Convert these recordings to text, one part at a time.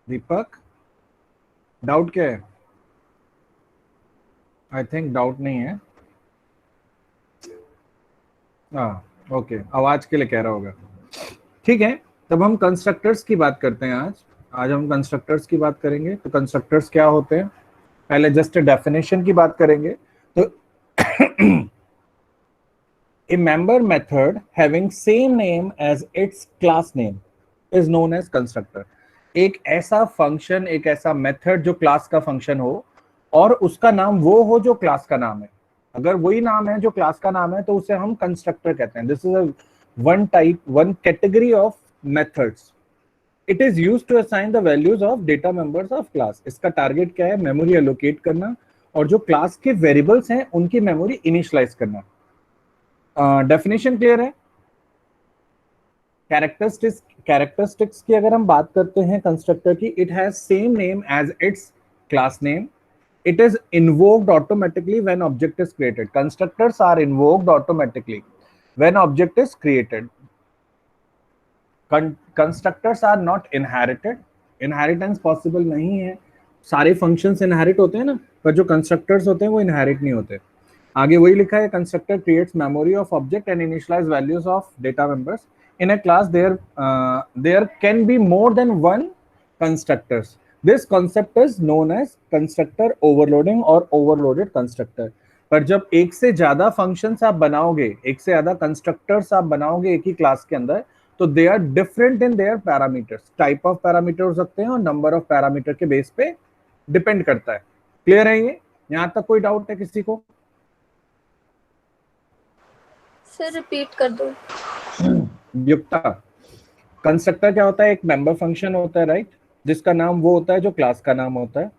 दीपक, doubt क्या है? I think doubt नहीं है। हाँ, ओके, आवाज के लिए कह रहा होगा। ठीक है, तब हम कंस्ट्रक्टर्स की बात करते हैं। आज आज हम कंस्ट्रक्टर्स की बात करेंगे। तो कंस्ट्रक्टर्स क्या होते हैं, पहले जस्ट डेफिनेशन की बात करेंगे। तो a member method having same name as its class name is known as constructor। एक ऐसा फंक्शन, एक ऐसा मेथड जो क्लास का फंक्शन हो और उसका नाम वो हो जो क्लास का नाम है। अगर वही नाम है जो क्लास का नाम है तो उसे हम कंस्ट्रक्टर कहते हैं। This is one type, one category of methods. It is used to assign the values of data members of class. इसका टारगेट क्या है? मेमोरी एलोकेट करना और जो क्लास के वेरिएबल्स हैं उनकी मेमोरी इनिशियलाइज करना। डेफिनेशन क्लियर है? कैरेक्टरिस्टिक्स की अगर हम बात करते हैं कंस्ट्रक्टर की, it has same name as its class name. It is invoked automatically when object is created. Constructors are invoked automatically when object is created. Constructors are not inherited. Inheritance possible नहीं है। सारे functions inherit होते हैं ना, पर जो constructors होते हैं वो इनहेरिट नहीं होते। आगे वही लिखा है, constructor creates memory of object and initialise values of data members in a class. There can be more than one constructors. This concept is known as constructor overloading or overloaded constructor। पर जब एक से ज्यादा functions आप बनाओगे, एक से ज्यादा कंस्ट्रक्टर्स आप बनाओगे एक ही क्लास के अंदर, तो they are different in their parameters. Type of parameter हो सकते हैं और नंबर ऑफ पैरामीटर के बेस पे डिपेंड करता है। क्लियर है ये? यहां तक कोई डाउट है किसी को? सर रिपीट कर दो। युक्ता, कंस्ट्रक्टर क्या होता है? एक मेंबर फंक्शन होता है, राइट, जिसका नाम वो होता है जो क्लास का नाम होता है।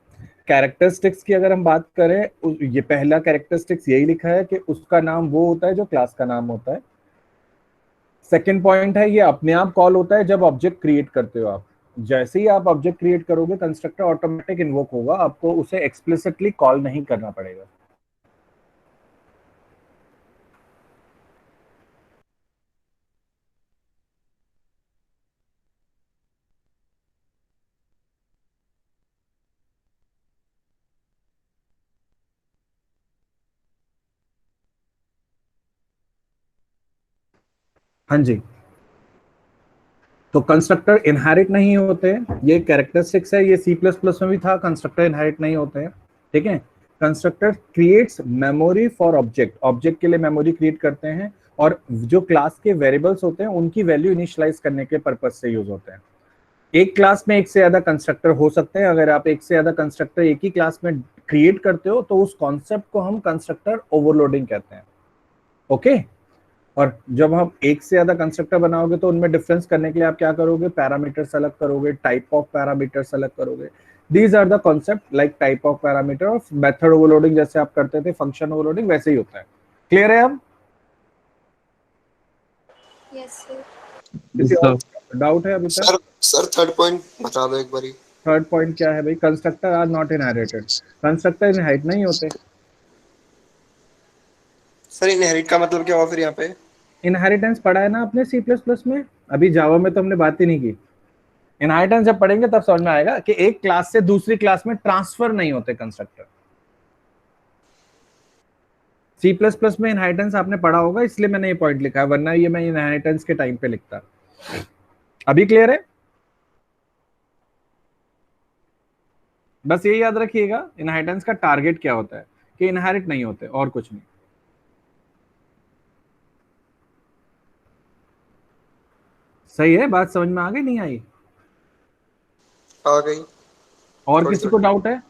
कैरेक्टरिस्टिक्स की अगर हम बात करें, ये पहला कैरेक्टरिस्टिक्स यही लिखा है कि उसका नाम वो होता है जो क्लास का नाम होता है। सेकंड पॉइंट है, ये अपने आप कॉल होता है जब ऑब्जेक्ट क्रिएट करते हो आप। जैसे ही आप ऑब्जेक्ट क्रिएट करोगे कंस्ट्रक्टर ऑटोमेटिक इन्वोक होगा, आपको उसे एक्सप्लिसिटली कॉल नहीं करना पड़ेगा। हाँ जी, तो कंस्ट्रक्टर इनहेरिट नहीं होते, ये कैरेक्टरिस्टिक्स है। ये सी प्लस प्लस में भी था, कंस्ट्रक्टर इनहेरिट नहीं होते हैं। ठीक है, constructor creates memory for object. Object के लिए मेमोरी क्रिएट करते हैं और जो क्लास के वेरिएबल्स होते हैं उनकी वैल्यू इनिशियलाइज करने के पर्पज से यूज होते हैं। एक क्लास में एक से ज्यादा कंस्ट्रक्टर हो सकते हैं। अगर आप एक से ज्यादा कंस्ट्रक्टर एक ही क्लास में क्रिएट करते हो तो उस कॉन्सेप्ट को हम कंस्ट्रक्टर ओवरलोडिंग कहते हैं। ओके, और जब हम एक से ज्यादा कंस्ट्रक्टर बनाओगे तो उनमें डिफरेंस करने के लिए आप क्या करोगे? पैरामीटर सेलेक्ट करोगे, टाइप ऑफ पैरामीटर सेलेक्ट करोगे। These are the concept like type of parameter of method overloading. जैसे आप करते थे फंक्शन ओवरलोडिंग, वैसे ही होता है। क्लियर है अब? Yes sir. किसी और डाउट है अभी तक? सर थर्ड पॉइंट बता दो एक बारी। थर्ड पॉइंट क्या है भाई? Constructor are not inherited. Constructor inherit नहीं होते। सर इनहेरिट का मतलब क्या हुआ फिर यहाँ पे? इनहेरिटेंस पढ़ा है ना आपने सी प्लस प्लस में, अभी जावा में तो हमने बात ही नहीं की। इनहेरिटेंस जब पढ़ेंगे तब समझ में आएगा कि एक क्लास से दूसरी क्लास में ट्रांसफर नहीं होते कंस्ट्रक्टर। सी प्लस प्लस में इनहेरिटेंस आपने पढ़ा होगा, इसलिए मैंने ये पॉइंट लिखा है, वरना ये मैं इनहेरिटेंस के टाइम पे लिखता। अभी क्लियर है? बस ये याद रखिएगा इनहेरिटेंस का टारगेट क्या होता है, कि इनहेरिट नहीं होते और कुछ नहीं। सही है? बात समझ में आ गई नहीं आई? आ गई। और किसी को डाउट है?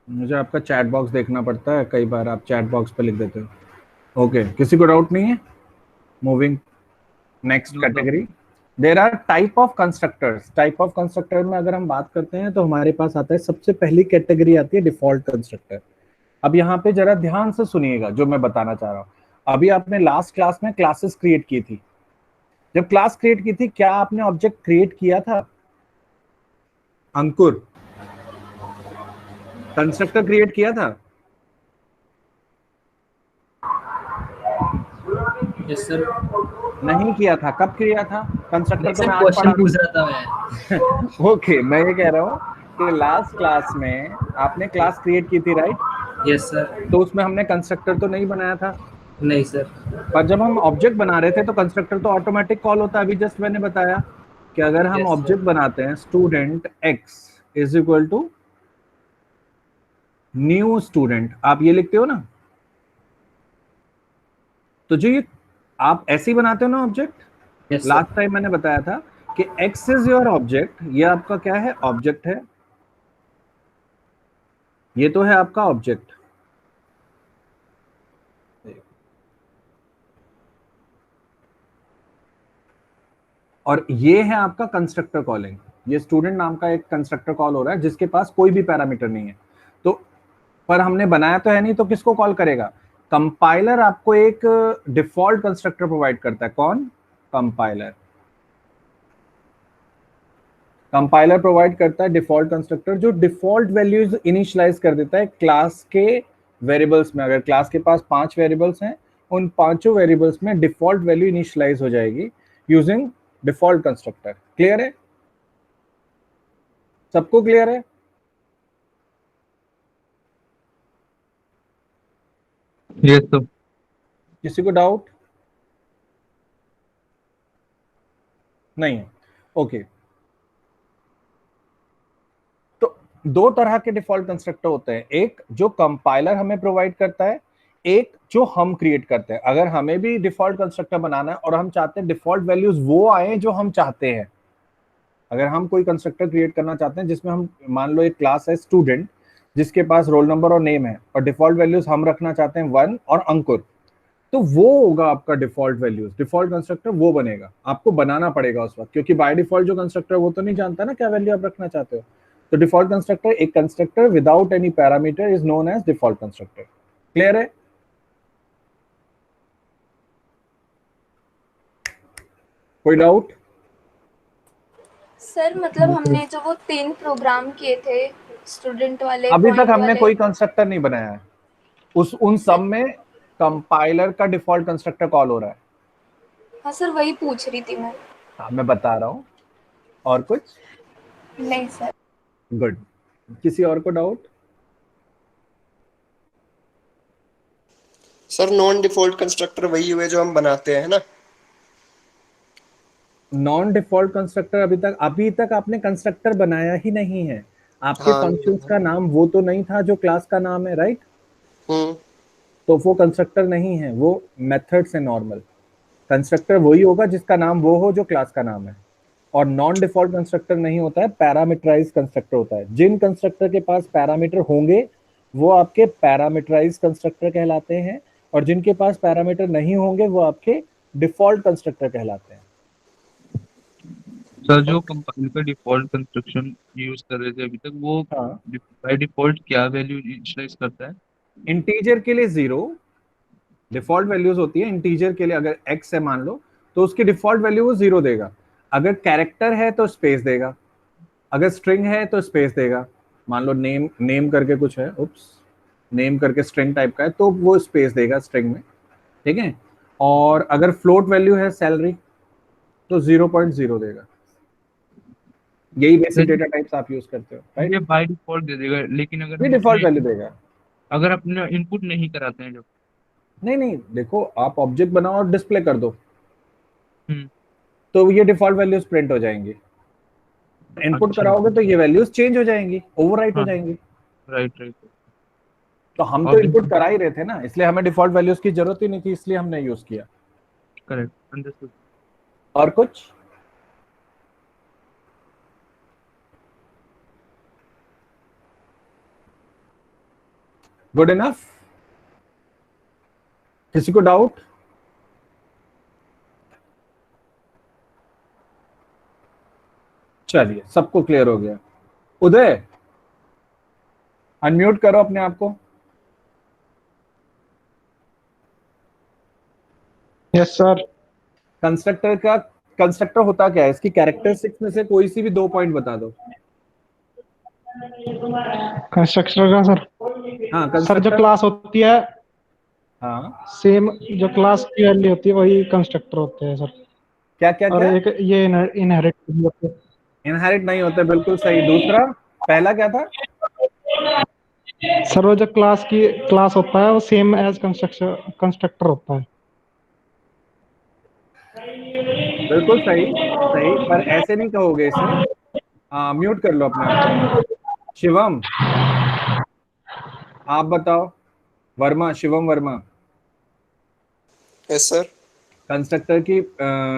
मुझे आपका चैट बॉक्स देखना पड़ता है, कई बार आप चैट बॉक्स पे लिख देते हो। ओके, किसी को डाउट नहीं है? Moving next category. There are type of constructors. Type of constructor में अगर हम बात करते हैं तो हमारे पास आता है, सबसे पहली कैटेगरी आती है डिफॉल्ट कंस्ट्रक्टर। अब यहाँ पे जरा ध्यान से सुनिएगा जो मैं बताना चाह रहा हूँ। अभी आपने लास्ट क्लास में क्लासेस क्रिएट की थी। जब क्लास क्रिएट की थी, क्या आपने ऑब्जेक्ट क्रिएट किया था? अंकुर, कंस्ट्रक्टर क्रिएट किया था? Yes sir. नहीं किया था। कब किया था? कंस्ट्रक्टर तो सर मैं आज क्वेश्चन पढ़ा। पूछ रहा था मैं। ओके, मैं ये कह रहा हूँ कि लास्ट क्लास में आपने क्लास क्रिएट की थी, राइट? Yes sir. तो उसमें हमने कंस्ट्रक्टर तो नहीं बनाया था, नहीं सर। पर जब हम ऑब्जेक्ट बना रहे थे तो कंस्ट्रक्टर तो ऑटोमेटिक कॉल होता है। अभी जस्ट मैंने बताया कि अगर हम Yes, ऑब्जेक्ट sir. बनाते हैं student X is equal to new student, आप ये लिखते हो ना, तो जो ये आप ऐसे ही बनाते हो ना object. Yes, sir. Last time मैंने बताया था कि एक्स इज योर ऑब्जेक्ट, ये आपका क्या है? ऑब्जेक्ट है, ये तो है आपका ऑब्जेक्ट। और ये है आपका कंस्ट्रक्टर कॉलिंग। ये स्टूडेंट नाम का एक कंस्ट्रक्टर कॉल हो रहा है जिसके पास कोई भी पैरामीटर नहीं है। तो पर हमने बनाया तो है नहीं, तो किसको कॉल करेगा? कंपाइलर आपको एक डिफॉल्ट कंस्ट्रक्टर प्रोवाइड करता है। कौन? कंपाइलर। कंपाइलर प्रोवाइड करता है डिफॉल्ट कंस्ट्रक्टर जो डिफॉल्ट वैल्यूज इनिशियलाइज कर देता है क्लास के वेरिएबल्स में। अगर क्लास के पास 5 वेरिएबल्स हैं, उन 5 वेरिएबल्स में डिफॉल्ट वैल्यू इनिशियलाइज हो जाएगी यूजिंग डिफॉल्ट कंस्ट्रक्टर। क्लियर है? सबको क्लियर है? Yes sir. किसी को डाउट नहीं है? ओके। तो दो तरह के डिफॉल्ट कंस्ट्रक्टर होते हैं, एक जो कंपाइलर हमें प्रोवाइड करता है, एक जो हम क्रिएट करते हैं। अगर हमें भी डिफॉल्ट कंस्ट्रक्टर बनाना है और हम चाहते हैं डिफॉल्ट वैल्यूज वो आए जो हम चाहते हैं, अगर हम कोई कंस्ट्रक्टर क्रिएट करना चाहते हैं जिसमें हम मान लो एक क्लास है स्टूडेंट जिसके पास रोल नंबर और नेम है और डिफॉल्ट वैल्यूज हम रखना चाहते हैं 1 और अंकुर, तो वो होगा आपका डिफॉल्ट वैल्यूज। डिफॉल्ट कंस्ट्रक्टर वो बनेगा, आपको बनाना पड़ेगा उस वक्त, क्योंकि बाय डिफॉल्ट जो कंस्ट्रक्टर वो तो नहीं जानता ना क्या वैल्यू आप रखना चाहते हो। तो डिफॉल्ट कंस्ट्रक्टर, एक constructor without any parameter is known as default constructor. Clear है? कोई डाउट? सर मतलब हमने जो वो 3 प्रोग्राम किए थे स्टूडेंट वाले, अभी तक पॉइंट हमने वाले। कोई कंस्ट्रक्टर नहीं बनाया है, उन सब में कंपाइलर का डिफॉल्ट कंस्ट्रक्टर कॉल हो रहा है। हाँ सर, वही पूछ रही थी मैं। हाँ, मैं बता रहा हूँ। और कुछ? नहीं सर। गुड। किसी और को doubt? Sir non default constructor वही हुए जो हम बनाते हैं ना? नॉन डिफॉल्ट कंस्ट्रक्टर अभी तक आपने कंस्ट्रक्टर बनाया ही नहीं है। आपके हाँ नहीं फंक्शंस बना। का नाम वो तो नहीं था जो क्लास का नाम है, राइट? हम्म। तो वो कंस्ट्रक्टर नहीं है, वो मेथड्स है नॉर्मल। कंस्ट्रक्टर वही होगा जिसका नाम वो हो जो क्लास का नाम है। और नॉन डिफॉल्ट कंस्ट्रक्टर नहीं होता है, पैरामीटराइज कंस्ट्रक्टर होता है। जिन कंस्ट्रक्टर के पास पैरामीटर होंगे वो आपके पैरामीटराइज कंस्ट्रक्टर कहलाते हैं, और जिनके पास पैरामीटर नहीं होंगे वो आपके डिफॉल्ट कंस्ट्रक्टर कहलाते हैं। सर जो कंपाइलर का डिफॉल्ट कंस्ट्रक्शन यूज कर रहे थे अभी तक, वो हाँ, बाय डिफॉल्ट क्या वैल्यू इनिशियलाइज करता है? इंटीजर के लिए 0 डिफॉल्ट वैल्यूज होती है। इंटीजर के लिए अगर x है मान लो, तो उसकी डिफॉल्ट वैल्यू वो 0 देगा। अगर कैरेक्टर है तो स्पेस देगा, अगर स्ट्रिंग है तो स्पेस देगा। मान लो नेम करके कुछ है, उप्स, नेम करके स्ट्रिंग टाइप का है तो वो स्पेस देगा स्ट्रिंग में, ठीक है। और अगर फ्लोट वैल्यू है सैलरी तो 0.0 देगा। यही बेसिक सर डेटा टाइप्स आप यूज करते हो, राइट? ये बाय डिफॉल्ट दे देगा, लेकिन अगर ये हम डिफॉल्ट अपने वैल्यू देगा। इनपुट नहीं कराते हैं जब। नहीं नहीं, देखो आप ऑब्जेक्ट बनाओ और डिस्प्ले कर दो हम्म। तो ये डिफॉल्ट वैल्यूज प्रिंट हो जाएंगी। इनपुट अच्छा। कराओगे तो ये वैल्यूज चेंज हो जाएंगी, ओवरराइट हो हाँ। जाएंगी। Right right. तो हम तो और इनपुट करा ही रहे थे ना, इसलिए हमें डिफॉल्ट वैल्यूज की जरूरत ही नहीं थी, इसलिए हमने यूज किया। Correct, understood. और कुछ? Good enough? किसी को डाउट? चलिए, सबको क्लियर हो गया। उदय, अनम्यूट करो अपने आप को। Yes sir. कंस्ट्रक्टर होता क्या है? इसकी कैरेक्टरिस्टिक्स में से कोई सी भी 2 पॉइंट बता दो। कंस्ट्रक्टर का सर, हाँ, सर जो कंस्ट्रक्टर। क्लास होती है हाँ, सेम जो क्लास की वैल्यू होती है वही कंस्ट्रक्टर होते हैं सर। क्या क्या और क्या एक ये इनहेरिट होते इनहेरिट नहीं होते, बिल्कुल सही। दूसरा, पहला क्या था? हैं सर। वो जो क्लास होता है वो सेम एज कंस्ट्रक्टर होता है। बिल्कुल सही, सही, पर ऐसे नहीं कहोगे इसे। म्यूट कर लो अपने आप को। शिवम, आप बताओ। Verma, Shivam Verma, yes sir. Constructor की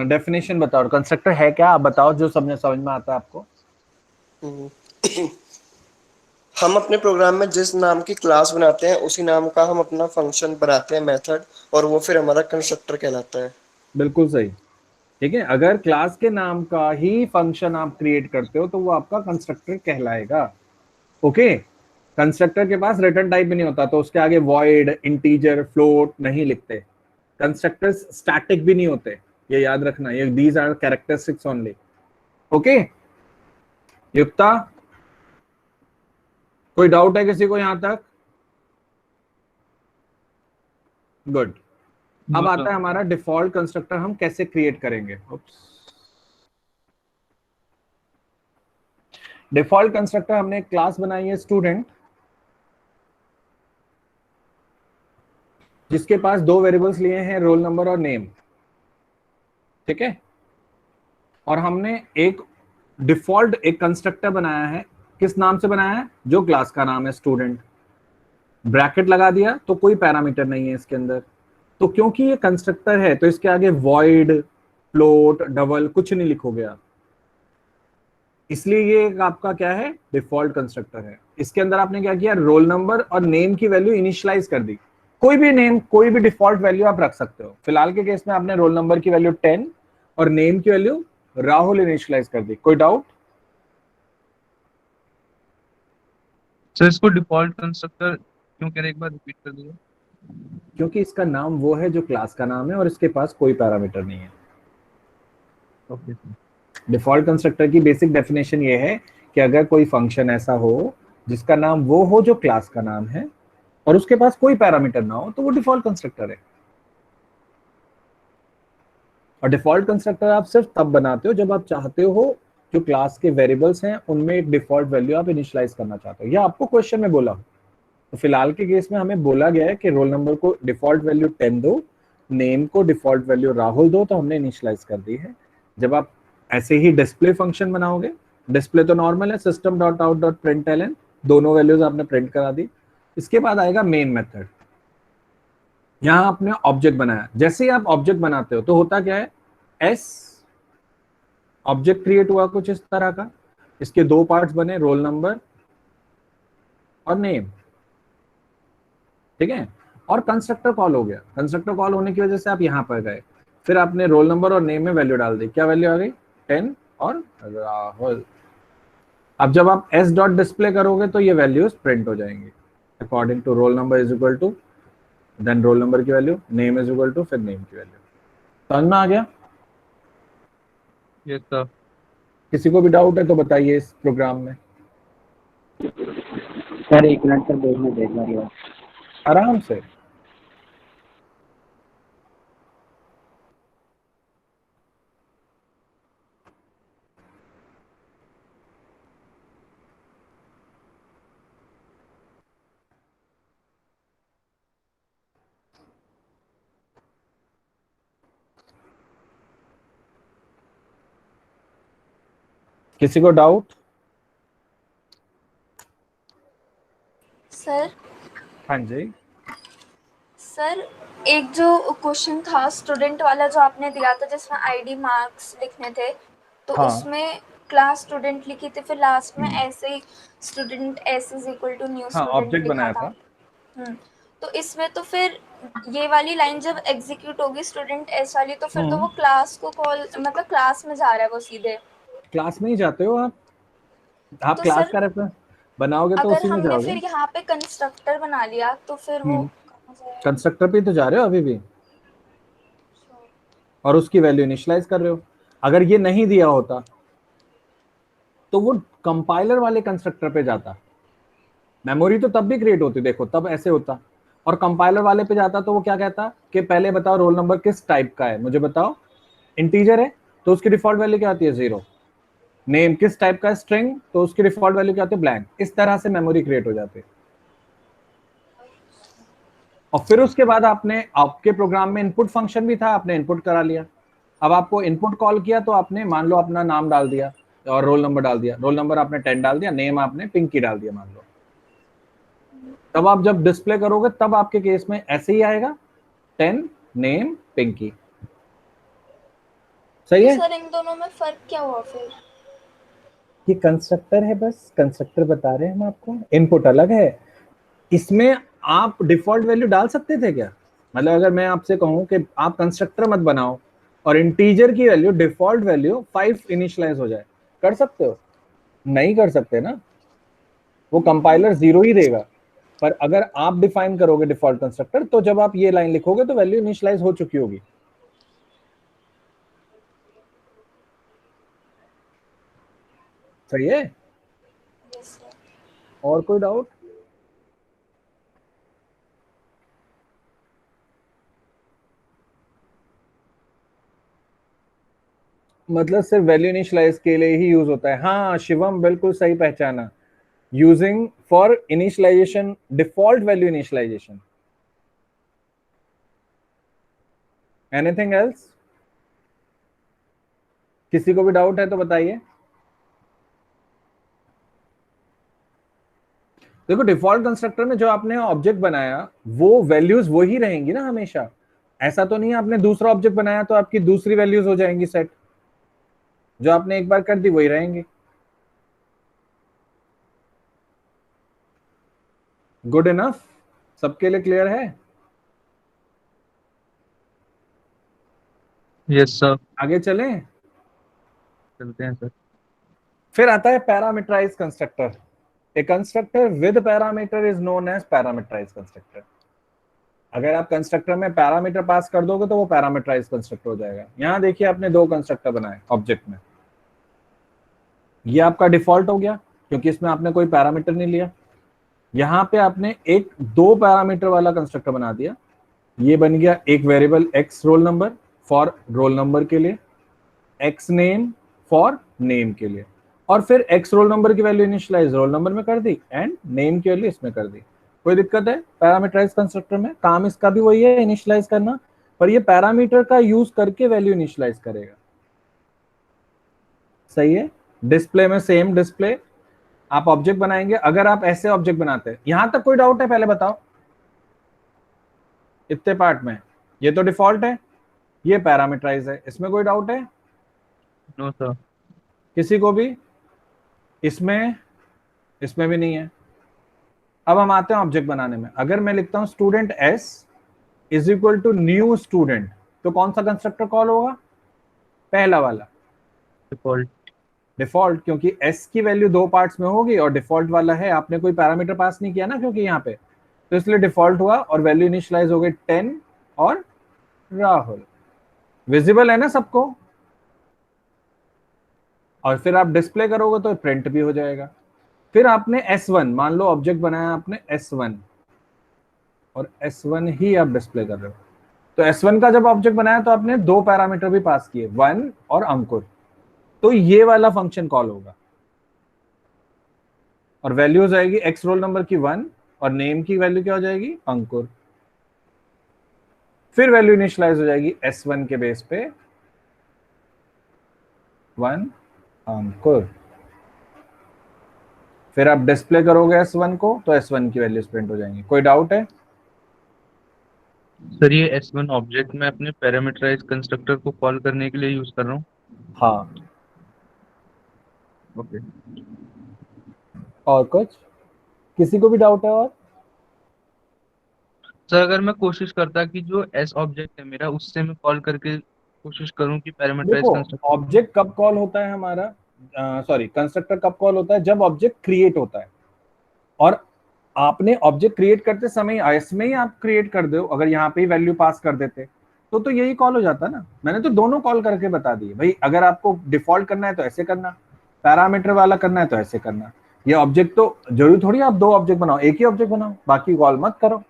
डेफिनेशन बताओ। कंस्ट्रक्टर है क्या, आप बताओ, जो समझ में आता है आपको। हम अपने प्रोग्राम में जिस नाम की क्लास बनाते हैं उसी नाम का हम अपना फंक्शन बनाते हैं, मेथड, और वो फिर हमारा कंस्ट्रक्टर कहलाता है। बिल्कुल सही। ठीक है, अगर क्लास के नाम का ही फंक्शन आप क्रिएट करते हो तो वो आपका कंस्ट्रक्टर कहलाएगा। ओके, कंस्ट्रक्टर के पास रिटर्न टाइप भी नहीं होता, तो उसके आगे वॉइड, इंटीजर, फ्लोट नहीं लिखते। कंस्ट्रक्टर्स स्टैटिक भी नहीं होते, ये याद रखना। ये these are characteristics only. Okay, Yukta, कोई डाउट है किसी को यहां तक? गुड। अब नो आता सर। है हमारा डिफॉल्ट कंस्ट्रक्टर, हम कैसे क्रिएट करेंगे। डिफॉल्ट कंस्ट्रक्टर, हमने एक क्लास बनाई है स्टूडेंट, जिसके पास दो वेरिएबल्स लिए हैं, रोल नंबर और नेम। ठीक है, और हमने एक डिफॉल्ट एक कंस्ट्रक्टर बनाया है। किस नाम से बनाया है? जो क्लास का नाम है स्टूडेंट। ब्रैकेट लगा दिया, तो कोई पैरामीटर नहीं है इसके अंदर। तो क्योंकि ये कंस्ट्रक्टर है तो इसके आगे वॉइड, फ्लोट, डबल कुछ नहीं लिखोगे आप, इसलिए ये एक आपका क्या है, डिफॉल्ट कंस्ट्रक्टर है। इसके अंदर आपने क्या किया, रोल नंबर और नेम की वैल्यू इनिशियलाइज कर दी। कोई भी नेम, कोई भी डिफॉल्ट वैल्यू आप रख सकते हो। फिलहाल के केस में आपने रोल नंबर की वैल्यू 10 और नेम की वैल्यू राहुल इनिशियलाइज कर दी। कोई डाउट? सर इसको डिफॉल्ट कंस्ट्रक्टर क्यों कह रहे हैं, एक बार रिपीट कर दीजिए। क्योंकि इसका नाम वो है जो क्लास का नाम है और इसके पास कोई पैरामीटर नहीं है। Okay sir. डिफॉल्ट कंस्ट्रक्टर की बेसिक डेफिनेशन ये है कि अगर कोई फंक्शन ऐसा हो जिसका नाम वो हो जो क्लास का नाम है और उसके पास कोई पैरामीटर ना हो, तो वो डिफॉल्ट कंस्ट्रक्टर है। और डिफॉल्ट कंस्ट्रक्टर आप सिर्फ तब बनाते हो जब आप चाहते हो जो क्लास के वेरिएबल्स हैं उनमें एक डिफॉल्ट वैल्यू आप इनिशियलाइज करना चाहते हो, या आपको क्वेश्चन में बोला हो। तो फिलहाल के केस में हमें बोला गया है कि रोल नंबर को डिफॉल्ट वैल्यू 10 दो, नेम को डिफॉल्ट वैल्यू राहुल दो, तो हमने इनिशियलाइज कर दी है। जब आप ऐसे ही डिस्प्ले फंक्शन बनाओगे, डिस्प्ले तो नॉर्मल है, system dot out dot println, दोनों वैल्यूज आपने प्रिंट करा दी। इसके बाद आएगा मेन मेथड। यहां आपने ऑब्जेक्ट बनाया। जैसे ही आप ऑब्जेक्ट बनाते हो तो होता क्या है, एस ऑब्जेक्ट क्रिएट हुआ कुछ इस तरह का, इसके दो पार्ट्स बने, रोल नंबर और नेम। ठीक है, और कंस्ट्रक्टर कॉल हो गया। कंस्ट्रक्टर कॉल होने की वजह से आप यहां पर गए, फिर आपने रोल नंबर और नेम में वैल्यू डाल दी। क्या वैल्यू आ गई? 10 और राहुल। अब जब आप एस डॉट डिस्प्ले करोगे तो ये वैल्यूज प्रिंट हो जाएंगी according to roll number is equal to, then roll number की value, name is equal to, फिर नेम की वैल्यू। समझ में आ गया? Yes sir. किसी को भी डाउट है तो बताइए इस प्रोग्राम में। सर एक मिनट सर, देखने देख रही हूँ। आराम से। किसी को डाउट? सर हाँ जी। सर एक जो क्वेश्चन था स्टूडेंट वाला जो आपने दिया था जिसमें आईडी मार्क्स लिखने थे, तो हाँ। उसमें क्लास स्टूडेंट लिखी थी, फिर लास्ट में ऐसे ही student S is equal to new हाँ, स्टूडेंट ऑब्जेक्ट लिखा बनाया था। था। तो इसमें तो फिर ये वाली लाइन जब एग्जीक्यूट होगी स्टूडेंट एस वाली, तो फिर तो वो क्लास को कॉल, मतलब क्लास में जा रहा है वो सीधे। क्लास में ही जाते हो आप तो क्लास सर का रेफरेंस बनाओगे तो अगर उसी में हमने जाओगे। फिर यहाँ पे कंस्ट्रक्टर बना लिया तो फिर वो कहाँ जाएगा? कंस्ट्रक्टर पे तो जा रहे हो अभी भी, और उसकी वैल्यू इनिशियलाइज कर रहे हो। अगर ये नहीं दिया होता तो वो कंपाइलर वाले कंस्ट्रक्टर पे जाता, मेमोरी तो तब भी क्रिएट होती। देखो तब ऐसे होता, और कंपाइलर वाले पे जाता तो वो क्या कहता कि पहले बताओ रोल नंबर किस टाइप का है, मुझे बताओ। इंटीजर है तो उसकी डिफॉल्ट वैल्यू क्या आती है, 0। नेम किस टाइप का है, स्ट्रिंग, तो उसकी डिफॉल्ट वैल्यू क्या आती है, ब्लैंक। इस तरह से मेमोरी क्रिएट हो जाती है। और फिर उसके बाद आपने, आपके प्रोग्राम में इनपुट फंक्शन भी था, आपने इनपुट करा लिया। अब आपको इनपुट कॉल किया तो आपने मान लो अपना नाम डाल दिया और रोल नंबर डाल दिया। रोल नंबर आपने 10 डाल दिया, नेम आपने पिंकी डाल दिया मान लो। तब आप जब डिस्प्ले करोगे तब आपके केस में ऐसे ही आएगा, 10 नेम पिंकी। सही है। सर इन दोनों में फर्क क्या हुआ फिर? ये कंस्ट्रक्टर है, बस कंस्ट्रक्टर बता रहे हैं हम आपको, इनपुट अलग है। इसमें आप डिफॉल्ट वैल्यू डाल सकते थे क्या? मतलब अगर मैं आपसे कहूं कि आप कंस्ट्रक्टर मत बनाओ और इंटीजर की वैल्यू डिफॉल्ट वैल्यू 5 इनिशियलाइज हो जाए, कर सकते हो? नहीं कर सकते ना, वो कंपाइलर 0 ही देगा। पर अगर आप डिफाइन करोगे डिफॉल्ट कंस्ट्रक्टर, तो जब आप ये लाइन लिखोगे तो वैल्यू इनिशियलाइज हो चुकी होगी। सही है। Yes sir. और कोई डाउट? मतलब सिर्फ वैल्यू इनिशियलाइज के लिए ही यूज होता है। हाँ शिवम, बिल्कुल सही पहचाना, using for initialisation, default value initialisation. Anything else? किसी को भी डाउट है तो बताइए। देखो डिफॉल्ट कंस्ट्रक्टर में जो आपने ऑब्जेक्ट बनाया वो वैल्यूज वही रहेंगी ना हमेशा। ऐसा तो नहीं आपने दूसरा ऑब्जेक्ट बनाया तो आपकी दूसरी वैल्यूज हो जाएंगी सेट, जो आपने एक बार कर दी वही रहेंगी। गुड इनफ, सबके लिए क्लियर है? Yes sir. आगे चलें। चलते हैं सर। फिर आता है parameterise constructor. A constructor with parameter is known as parameterise constructor. अगर आप कंस्ट्रक्टर में पैरामीटर पास कर दोगे तो वो पैरामीटराइज कंस्ट्रक्टर हो जाएगा। यहां देखिए आपने 2 कंस्ट्रक्टर बनाए ऑब्जेक्ट में, ये आपका डिफॉल्ट हो गया क्योंकि इसमें आपने कोई पैरामीटर नहीं लिया। यहां पे आपने एक 2 पैरामीटर वाला कंस्ट्रक्टर बना दिया। ये बन गया एक variable x roll number for roll number के लिए, एक्स नेम फॉर नेम के लिए, और फिर एक्स रोल नंबर की वैल्यू इनिशियलाइज रोल नंबर में कर दी एंड नेम की वैल्यू इसमें कर दी। कोई दिक्कत है? पैरामीटराइज कंस्ट्रक्टर में काम इसका भी वही है, इनिशियलाइज करना, पर ये पैरामीटर का यूज करके वैल्यू इनिशियलाइज करेगा। सही है। डिस्प्ले में सेम डिस्प्ले, आप ऑब्जेक्ट बनाएंगे। अगर आप ऐसे ऑब्जेक्ट बनाते हैं, यहां तक कोई डाउट है पहले बताओ? इतने पार्ट में ये तो डिफॉल्ट है, ये पैरामीटराइज है, इसमें कोई डाउट है? No sir. किसी को भी? इसमें भी नहीं है। अब हम आते हैं ऑब्जेक्ट बनाने में। अगर मैं लिखता हूं student S is equal to new student, तो कौन सा कंस्ट्रक्टर कॉल होगा? पहला वाला, डिफॉल्ट। डिफॉल्ट, क्योंकि एस की वैल्यू 2 पार्ट्स में होगी और डिफॉल्ट वाला है, आपने कोई पैरामीटर पास नहीं किया ना क्योंकि यहाँ पे, तो इसलिए डिफॉल्ट हुआ और वैल्यू इनिशियलाइज हो गई 10 और राहुल। विजिबल है ना सबको? और फिर आप डिस्प्ले करोगे तो प्रिंट भी हो जाएगा। फिर आपने S1, मान लो ऑब्जेक्ट बनाया आपने S1, और S1 ही आप डिस्प्ले कर रहे हो, तो S1 का जब ऑब्जेक्ट बनाया तो आपने 2 पैरामीटर भी पास किए, 1 और अंकुर, तो ये वाला फंक्शन कॉल होगा और वैल्यू हो जाएगी एक्स रोल नंबर की 1 और नेम की वैल्यू क्या हो जाएगी, अंकुर। फिर वैल्यू इनिशियलाइज हो जाएगी S1 के बेस पे 1 अंकुर। फिर आप डिस्प्ले करोगे S1 को तो S1 की वैल्यूज प्रिंट हो जाएंगी। कोई डाउट है? सर ये S1 ऑब्जेक्ट मैं अपने पैरामीटराइज कंस्ट्रक्टर को कॉल करने के लिए यूज कर रहा हूँ। हाँ। ओके। और कुछ किसी को भी डाउट है? और सर अगर मैं कोशिश करता कि जो S ऑब्जेक्ट है मेरा उससे मैं कॉल करके कोशिश करूँ कि पैरामीटराइज देखो कंस्ट्रक्टर। ऑब्जेक्ट कब कॉल होता है हमारा, सॉरी कंस्ट्रक्टर कब कॉल होता है, जब ऑब्जेक्ट क्रिएट होता है। और आपने ऑब्जेक्ट क्रिएट करते समय इसमें ही आप क्रिएट कर दो, अगर यहाँ पे ही वैल्यू पास कर देते तो यही कॉल हो जाता ना। मैंने तो दोनों कॉल करके बता दिए भाई, अगर आपको डिफॉल्ट करना है तो ऐसे करना, पैरामीटर वाला करना है तो ऐसे करना। ये ऑब्जेक्ट तो जरूरी थोड़ी आप 2 ऑब्जेक्ट बनाओ, एक ही ऑब्जेक्ट बनाओ, बाकी कॉल मत करो।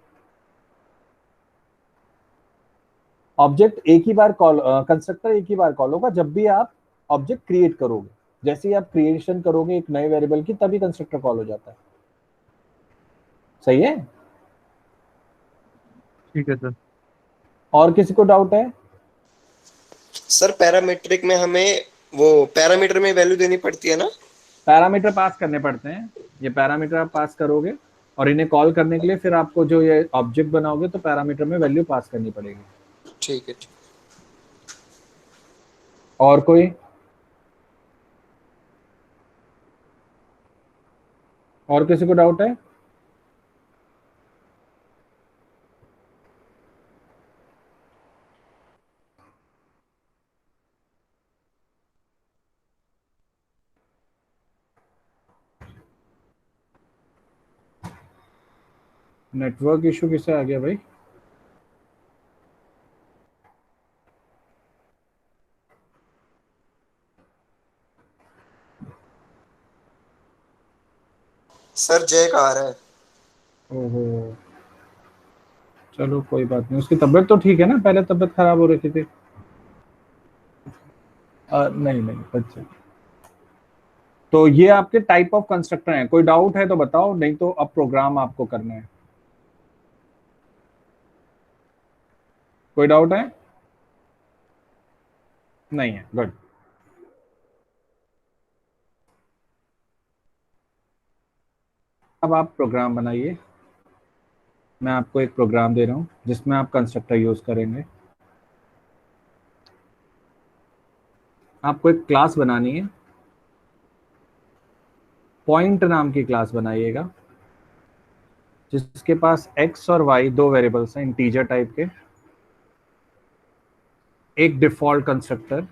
ऑब्जेक्ट एक ही बार कॉल, कंस्ट्रक्टर एक ही बार कॉल होगा जब भी आप ऑब्जेक्ट क्रिएट करोगे। जैसे ही आप क्रिएशन करोगे एक नए वेरिएबल की, तभी कंस्ट्रक्टर कॉल हो जाता है। सही है? ठीक है सर। और किसी को डाउट है? सर पैरामीट्रिक में हमें वो पैरामीटर में वैल्यू देनी पड़ती है ना? पैरामीटर पास करने पड़ते हैं। ये पैरामीटर आप पास करोगे और इन्हें कॉल करने के लिए फिर आपको जो ये ऑब्जेक्ट बनाओगे तो पैरामीटर में वैल्यू पास करनी पड़ेगी। ठीक है। और कोई? और किसी को डाउट है? नेटवर्क इशू किससे आ गया भाई? सर जय कहा रहा है। ओहो, चलो कोई बात नहीं। उसकी तबीयत तो ठीक है ना? पहले तबीयत खराब हो रही थी। नहीं नहीं, अच्छा। तो ये आपके टाइप ऑफ कंस्ट्रक्टर हैं। कोई डाउट है तो बताओ, नहीं तो अब प्रोग्राम आपको करना है। कोई डाउट है? नहीं है, गुड। अब आप प्रोग्राम बनाइए। मैं आपको एक प्रोग्राम दे रहा हूं जिसमें आप कंस्ट्रक्टर यूज करेंगे। आपको एक क्लास बनानी है, पॉइंट नाम की क्लास बनाइएगा, जिसके पास x और y दो वेरिएबल्स हैं इंटीजर टाइप के। एक डिफॉल्ट कंस्ट्रक्टर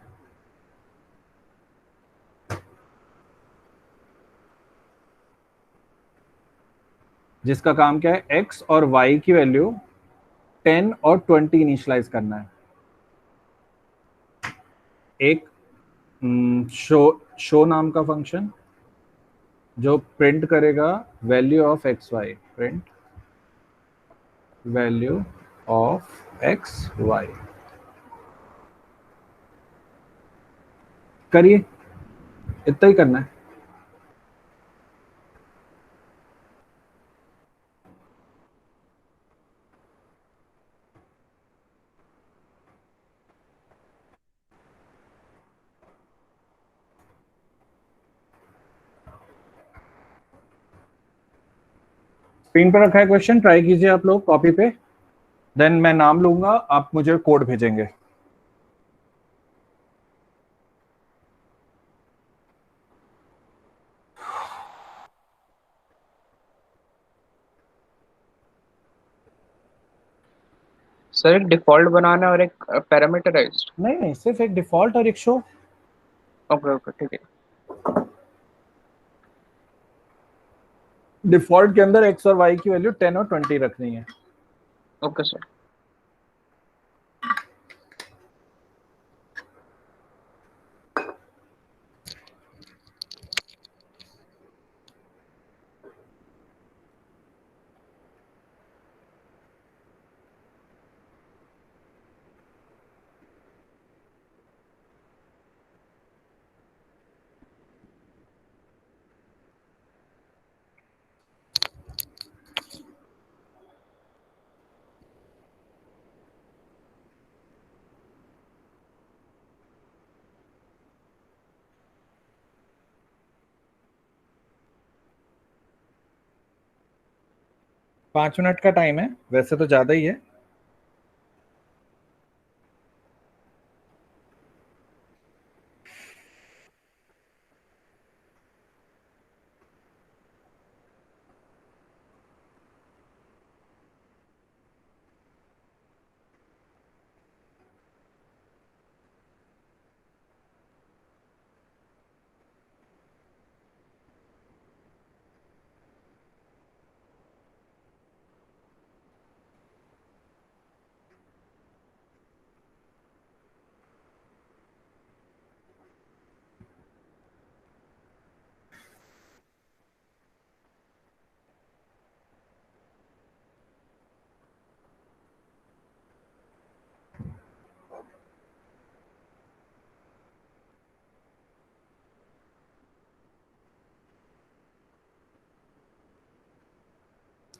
जिसका काम क्या है, x और y की वैल्यू 10 और 20 इनिशियलाइज करना है। एक शो नाम का फंक्शन जो प्रिंट करेगा value of X Y, print value of X Y. करिए, इतना ही करना है। स्क्रीन पर रखा है क्वेश्चन, ट्राई कीजिए आप लोग कॉपी पे। देन मैं नाम लूंगा, आप मुझे कोड भेजेंगे। सर एक डिफॉल्ट बनाना है और एक पैरामीटराइज्ड। नहीं नहीं, सिर्फ एक डिफॉल्ट और एक शो। ओके ओके ठीक है। डिफॉल्ट के अंदर एक्स और वाई की वैल्यू 10 और 20 रखनी है। Okay sir. पांच मिनट का टाइम है, वैसे तो ज्यादा ही है।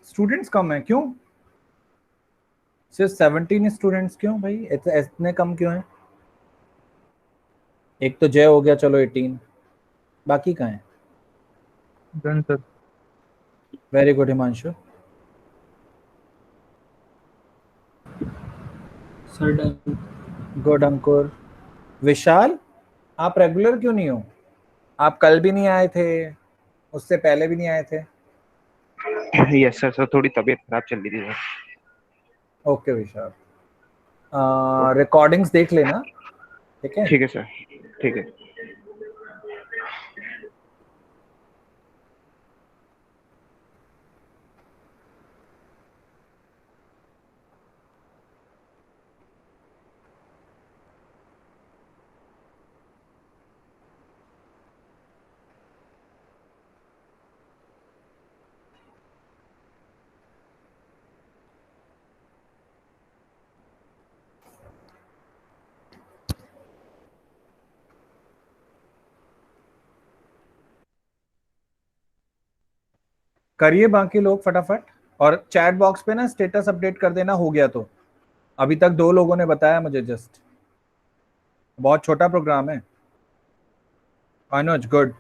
स्टूडेंट्स कम है क्यों? सिर्फ 17 स्टूडेंट्स क्यों भाई, इतने कम क्यों हैं? एक तो जय हो गया, चलो 18, बाकी कहाँ है? Done sir. Very good Himanshu. Sir done. Good Ankur. Vishal, आप रेगुलर क्यों नहीं हो? आप कल भी नहीं आए थे, उससे पहले भी नहीं आए थे। यस सर, सर थोड़ी तबीयत खराब चल रही थी सर। ओके विशाल, रिकॉर्डिंग्स देख लेना, ठीक है? ठीक है सर, ठीक है। करिए बाकी लोग फटाफट, और चैट बॉक्स पे ना स्टेटस अपडेट कर देना हो गया तो। अभी तक 2 लोगों ने बताया मुझे, जस्ट बहुत छोटा प्रोग्राम है। अनुज गुड।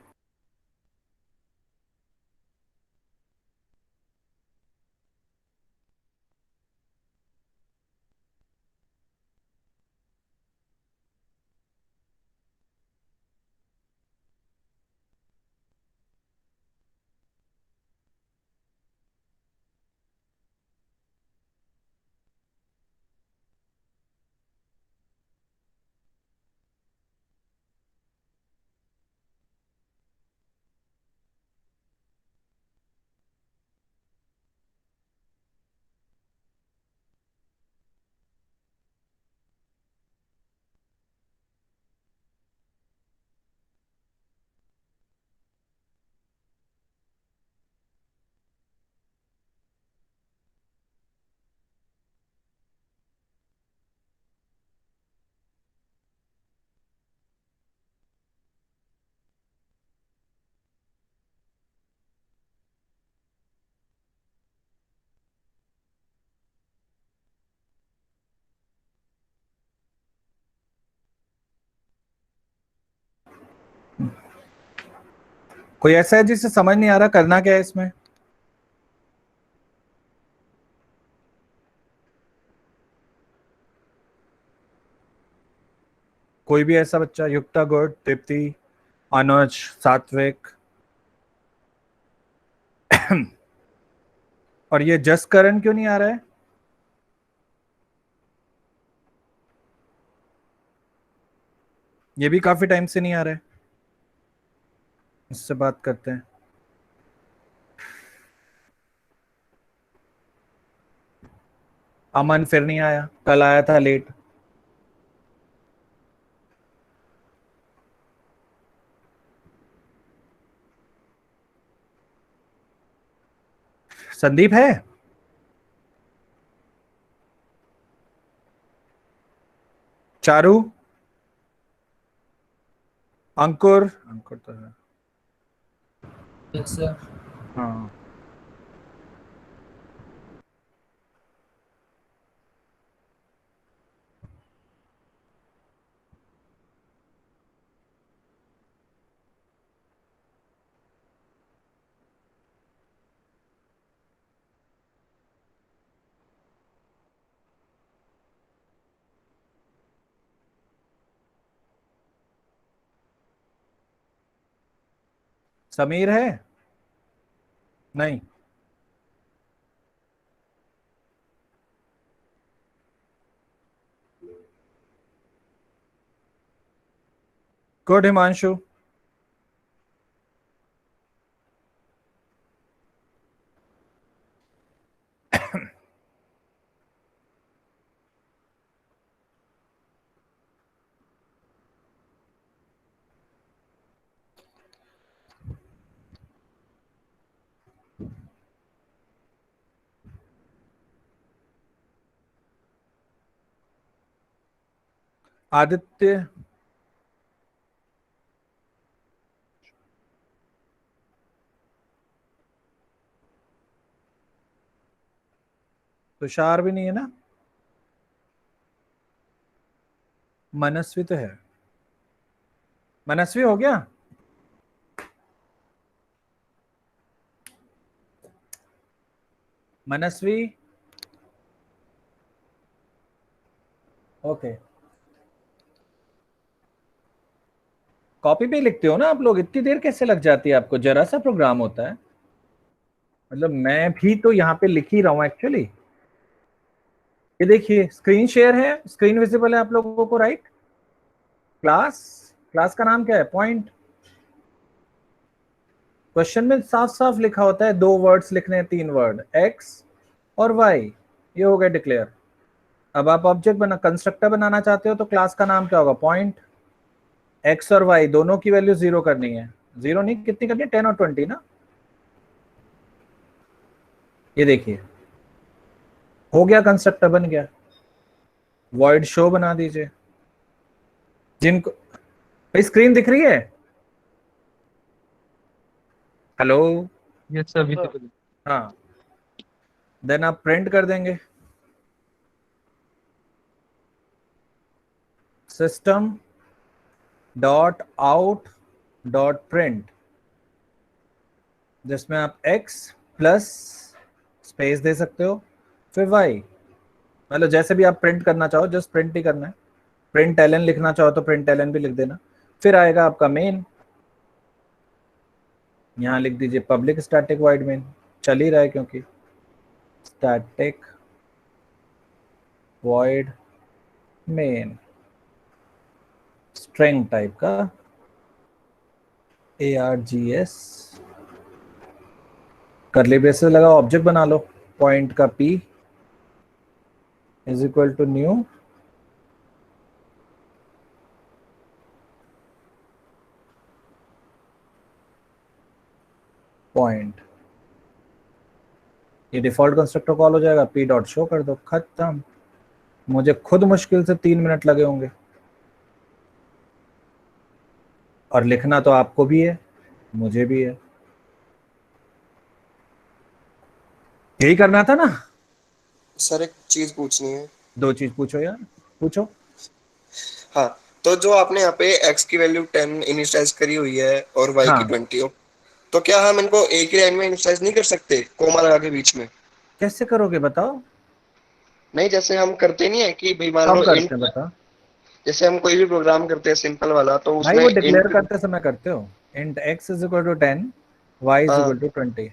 कोई ऐसा है जिसे समझ नहीं आ रहा करना क्या है इसमें? कोई भी ऐसा बच्चा? युक्ता गुड, दीप्ति, अनुज, सात्विक और ये जसकरण क्यों नहीं आ रहा है? ये भी काफी टाइम से नहीं आ रहा है, इससे बात करते हैं। अमन फिर नहीं आया, कल आया था लेट। संदीप है? चारू, अंकुर, अंकुर तो है। Yes sir. हाँ, समीर है? नहीं। गुड हिमांशु। आदित्य, तुषार भी नहीं है ना, मनस्वी तो है। मनस्वी हो गया? मनस्वी ओके। कॉपी पे लिखते हो ना आप लोग, इतनी देर कैसे लग जाती है आपको? जरा सा प्रोग्राम होता है, मतलब मैं भी तो यहाँ पे लिख ही रहा हूँ एक्चुअली। ये देखिए स्क्रीन शेयर है, स्क्रीन विजिबल है आप लोगों को, राइट? क्लास, क्लास का नाम क्या है? पॉइंट। क्वेश्चन में साफ साफ लिखा होता है, 2 वर्ड्स लिखने हैं, 3 वर्ड, एक्स और वाई, ये हो गया डिक्लेयर। अब आप ऑब्जेक्ट बना, कंस्ट्रक्टर बनाना चाहते हो तो क्लास का नाम क्या होगा? पॉइंट। एक्स और वाई दोनों की वैल्यू 0 करनी है, 0 नहीं, कितनी करनी है? 10 और 20 ना। ये देखिए हो गया, कंस्ट्रक्टर बन गया। वॉइड शो बना दीजिए। जिनको भाई स्क्रीन दिख रही है? हेलो? Yes sir, visible. हाँ, देन आप प्रिंट कर देंगे system dot out dot print, जिसमें आप x प्लस स्पेस दे सकते हो, फिर y, मतलब जैसे भी आप प्रिंट करना चाहो, जस्ट प्रिंट ही करना है। प्रिंट एलन लिखना चाहो तो प्रिंट एलन भी लिख देना। फिर आएगा आपका मेन, यहां लिख दीजिए पब्लिक स्टैटिक वाइड मेन, चल ही रहा है क्योंकि static void main, string type का, ARGS, करली ब्रेसेस लगा, ऑब्जेक्ट बना लो, पॉइंट का p is equal to new point. ये डिफॉल्ट कंस्ट्रक्टर कॉल हो जाएगा, p डॉट शो कर दो, खत्म। मुझे खुद मुश्किल से 3 मिनट लगे होंगे, और लिखना तो आपको भी है, मुझे भी है, यही करना था ना। सर एक चीज पूछनी है। 2 चीज पूछो यार, पूछो। हाँ, तो जो आपने यहाँ पे x की वैल्यू 10 इनिशियलाइज करी हुई है और y की हाँ, 20 हो, तो क्या हम इनको एक ही लाइन में इनिशियलाइज नहीं कर सकते, कोमा लगा के बीच में? कैसे करोगे बताओ? नहीं, जैसे हम करते नहीं है कि भाई मान कब लो करते इंट, हैं बताओ? जैसे हम कोई भी प्रोग्राम करते हैं सिंपल वाला, तो भाई उसमें वो डिक्लेयर इंट। करते समय करते हो, int x is equal to 10, y is हाँ। इक्वल टू 20,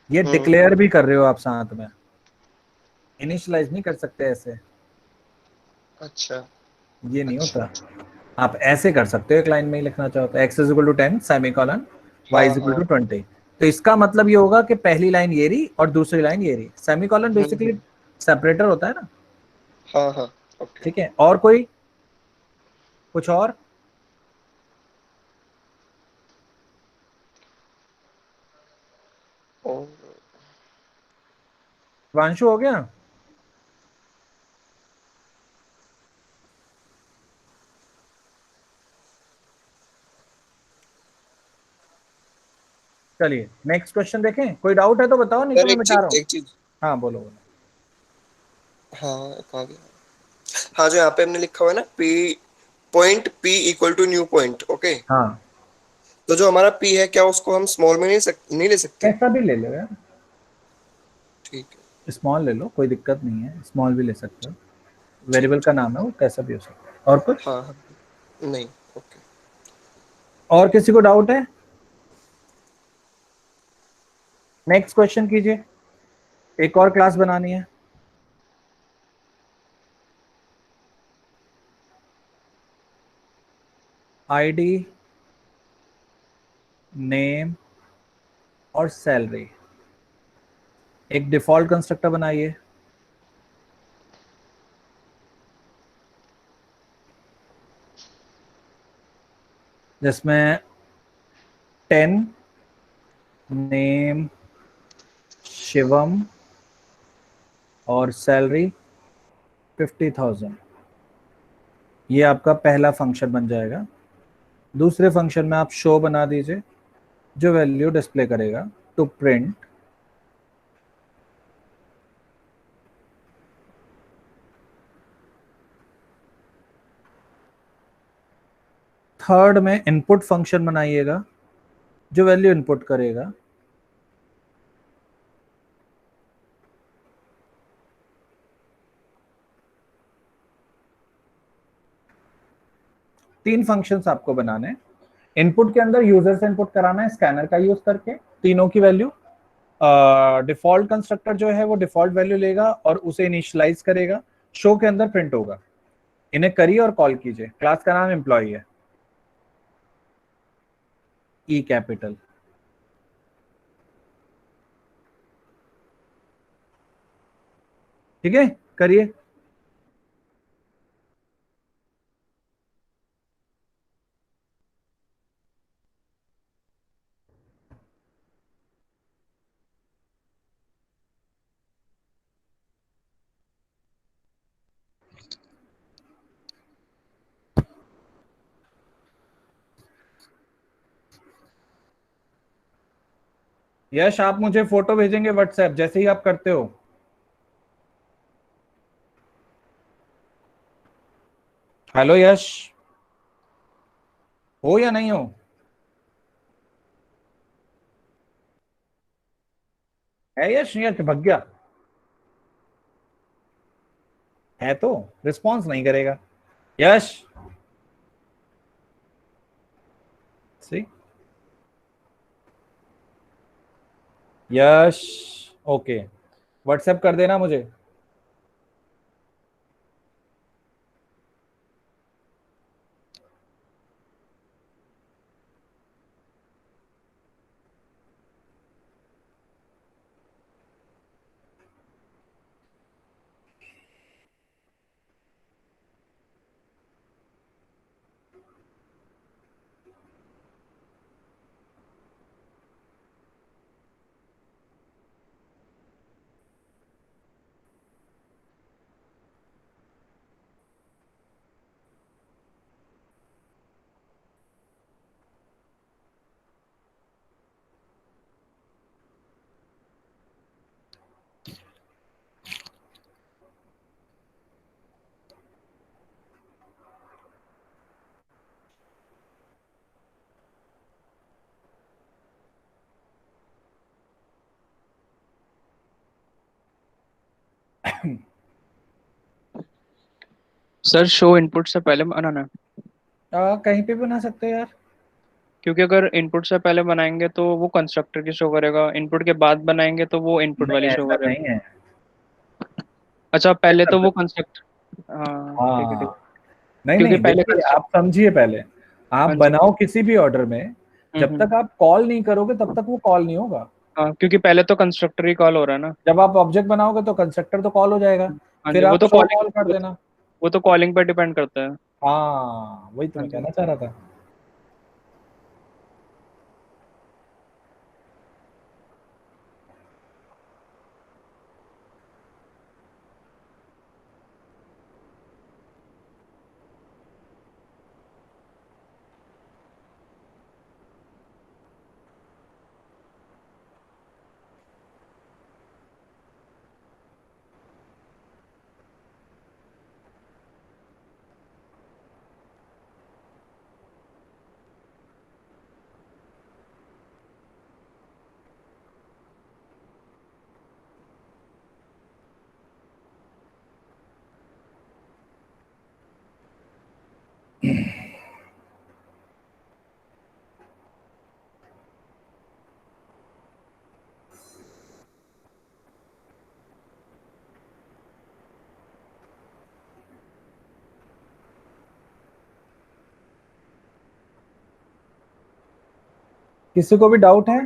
ये हम्म। डिक्लेयर भी कर रहे हो आप साथ में, इनिशियलाइज नहीं कर सकते ऐसे, अच्छा। ये नहीं अच्छा। होता। आप ऐसे कर सकते हो, एक लाइन में ही लिखना चाहो तो x is equal to 10 semicolon, y हाँ इज इक्वल हाँ। टू 20। तो इसका मतलब ये होगा कि पहली लाइन ये रही और दूसरी लाइन ये रही। सेमीकोलन बेसिकली सेपरेटर होता है ना। हाँ हाँ। ओके। ठीक है, और कोई कुछ और? और वांशु हो गया? चलिए नेक्स्ट क्वेश्चन देखें, कोई डाउट है तो बताओ, नहीं तो सर मैं एक मिटा रहा चीज, हूँ। एक चीज। हाँ बोलो बोलो। हाँ कहाँ गया? हाँ, जो यहाँ पे हमने लिखा हुआ है ना, p equal to new point, okay. हाँ, तो जो हमारा p है, क्या उसको हम स्मॉल में नहीं ले सकते? कैसा भी ले लो यार, ठीक है। स्मॉल ले लो, कोई दिक्कत नहीं है, स्मॉल भी ले सकते हो, ठीक वेरिएबल का ठीक। नाम है वो, कैसा भी हो सकता है। और कुछ? हाँ हाँ। नहीं। ओके। और किसी को डाउट है? नेक्स्ट क्वेश्चन कीजिए। एक और क्लास बनानी है, आईडी, नेम और सैलरी। एक डिफॉल्ट कंस्ट्रक्टर बनाइए, जिसमें 10 नेम शिवम और सैलरी 50,000। ये आपका पहला फंक्शन बन जाएगा। दूसरे फंक्शन में आप शो बना दीजिए, जो वैल्यू डिस्प्ले करेगा टू प्रिंट थर्ड में इनपुट फंक्शन बनाइएगा जो वैल्यू इनपुट करेगा। तीन फंक्शंस आपको बनाने हैं। इनपुट के अंदर यूजर से इनपुट कराना है स्कैनर का यूज करके तीनों की वैल्यू। डिफॉल्ट कंस्ट्रक्टर जो है वो डिफॉल्ट वैल्यू लेगा और उसे इनिशियलाइज करेगा, शो के अंदर प्रिंट होगा। इन्हें करिए और कॉल कीजिए। क्लास का नाम एम्प्लॉय है, ई कैपिटल। ठीक है, करिए। यश, आप मुझे फोटो भेजेंगे व्हाट्सएप जैसे ही आप करते हो। हेलो यश, हो या नहीं हो? है यश, या भग गया? है तो रिस्पॉन्स नहीं करेगा यश। सी यश, ओके, व्हाट्सएप कर देना मुझे। सर शो इनपुट से पहले बनाना है? कहीं पे भी बना सकते हो यार। क्योंकि अगर इनपुट से पहले बनाएंगे तो वो कंस्ट्रक्टर की शो करेगा, इनपुट के बाद बनाएंगे तो वो इनपुट नहीं, वाली शो ऐसा करेगा। नहीं है। अच्छा, पहले कर तो वो सकते। कंस्ट्रक्ट, हाँ ठीक है ठीक हाँ, है। नहीं क्योंकि नहीं, पहले देखिए कंस्ट्रक्ट, आप समझिए पहले। आप हाँ जी। बनाओ किसी भी ऑर्डर में, जब हम्म। तक आप कॉल नहीं करोगे तब तक वो कॉल नहीं होगा। हाँ, क्योंकि पहले तो कंस्ट्रक्टर ही कॉल हो रहा है ना। जब आप ऑब्जेक्ट बनाओगे तो कंस्ट्रक्टर तो कॉल हो जाएगा, हाँ जी, फिर आप शो कॉल कर देना। वो तो कॉलिंग पर डिपेंड करता है। हाँ, वही तो हाँ मैं जी। कहना चाह रहा था। किसी को भी डाउट है?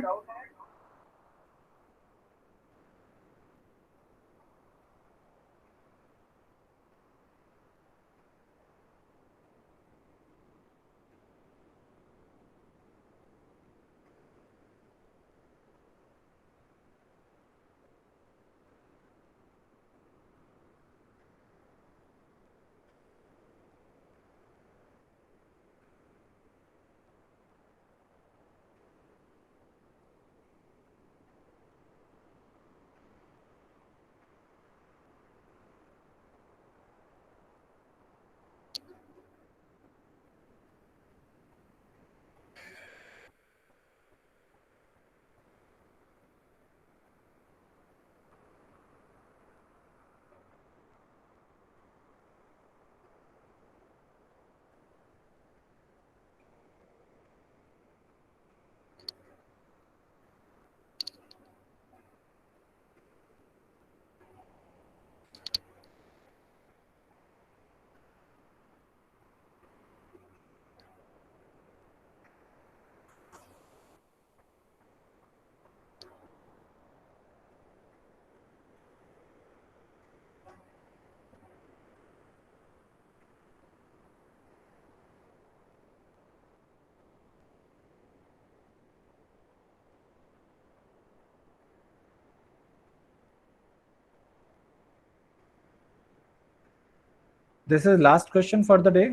This is last question for the day.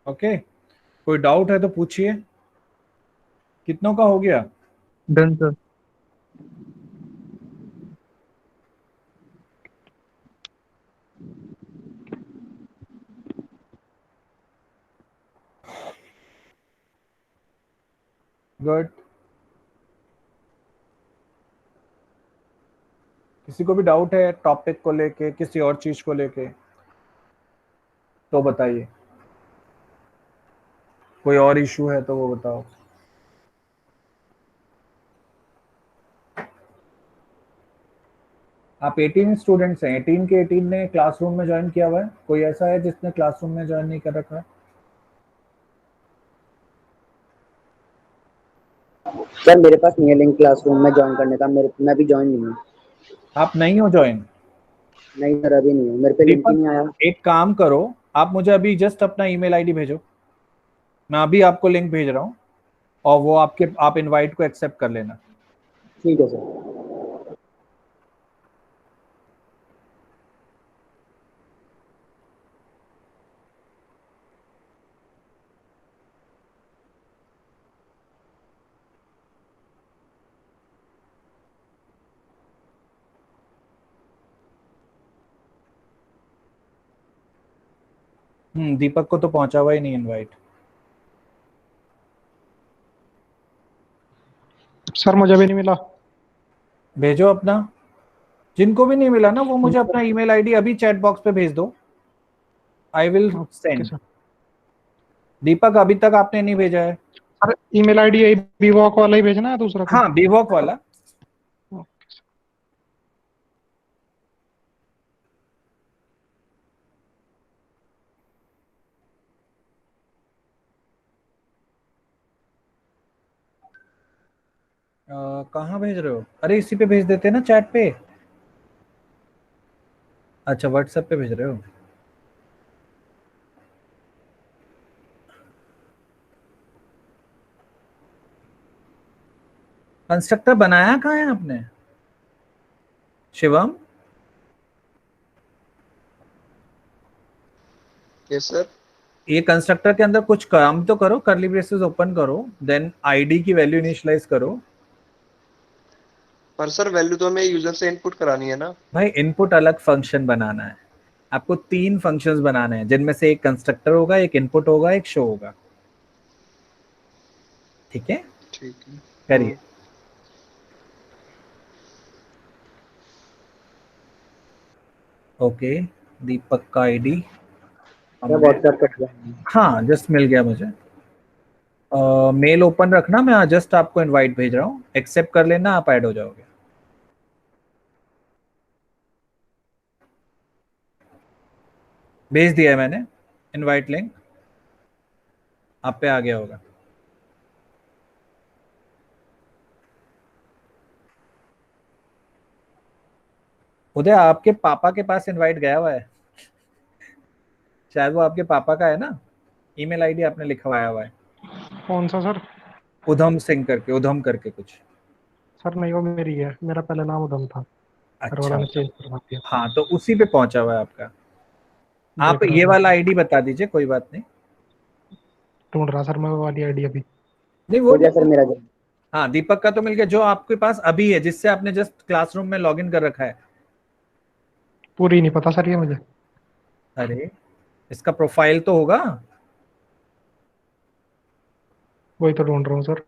Okay, कोई डाउट है तो पूछिए। कितनों का हो गया? Done sir. गुड। किसी को भी डाउट है टॉपिक को लेके, किसी और चीज को लेके तो बताइए। कोई और इशू है तो वो बताओ। आप 18 स्टूडेंट्स हैं, 18 के 18 ने क्लासरूम में ज्वाइन किया हुआ है? कोई ऐसा है जिसने क्लासरूम में ज्वाइन नहीं कर रखा है? सर मेरे पास नहीं है लिंक क्लासरूम में ज्वाइन करने का, मैं भी ज्वाइन नहीं हूँ। आप नहीं हो ज्वाइन? नहीं सर अभी नहीं हूँ, मेरे पे लिंक ही नहीं आया। दीपक, एक काम करो, आप मुझे अभी जस्ट अपना ईमेल आईडी भेजो, मैं अभी आपको लिंक भेज रहा हूँ और वो आप इनवाइट को एक्सेप्ट कर लेना। ठीक है सर। दीपक को तो पहुंचा हुआ ही नहीं इनवाइट। सर मुझे भी नहीं मिला। भेजो अपना, जिनको भी नहीं मिला ना वो मुझे अपना ईमेल आईडी अभी चैट बॉक्स पे भेज दो, I will okay send. Sir. Deepak अभी तक आपने नहीं भेजा है? सर ईमेल आईडी यही बीवॉक वाला ही भेजना है, दूसरा कोई? हाँ, बीवॉक वाला। Okay sir. कहाँ भेज रहे हो? अरे इसी पे भेज देते ना, चैट पे। अच्छा, व्हाट्सएप पे भेज रहे हो? कंस्ट्रक्टर बनाया कहाँ है आपने शिवम? Yes sir. ये कंस्ट्रक्टर के अंदर कुछ काम तो करो, करली ब्रेसेस ओपन करो, देन आईडी की वैल्यू इनिशियलाइज करो। पर सर वैल्यू तो हमें यूजर से इनपुट करानी है ना। भाई इनपुट अलग फंक्शन बनाना है आपको, 3 फंक्शंस बनाने हैं जिनमें से एक कंस्ट्रक्टर होगा, एक इनपुट होगा, एक शो होगा। ठीक है, ठीक है। करिए। ओके, दीपक का आईडी मैं व्हाट्सएप कर दिया। हाँ जस्ट मिल गया मुझे। मेल ओपन रखना, मैं जस्ट आपको इनवाइट भेज रहा हूँ, एक्सेप्ट कर लेना, आप ऐड हो जाओगे। भेज दिया है मैंने इनवाइट लिंक, आप पे आ गया होगा। उदय आपके पापा के पास इनवाइट गया हुआ है, शायद वो आपके पापा का है ना, ईमेल आईडी आपने लिखवाया हुआ है। कौन सा सर? उधम सिंह करके, उधम करके कुछ। सर नहीं वो मेरी है, मेरा पहले नाम उदम था, घर वाला अच्छा, ने चेंज करवा दिया। हाँ तो उसी पे पहुंचा हुआ है आपका। आप देख रहा ये हूँ वाला सर। आईडी बता दीजिए, कोई बात नहीं। ढूंढ रहा सर मैं वो वाली आईडी अभी। नहीं वो हो गया सर मेरा जब। हाँ दीपक का तो मिल गया, जो आपके पास अभी है जिससे आपने जस्ट क्लासरूम में लॉगिन कर रखा है। पूरी नहीं पता सर ये मुझे। अरे इसका प्रोफाइल तो होगा। वही तो ढूंढ रहा हूँ सर।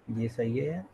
ये सही है यार।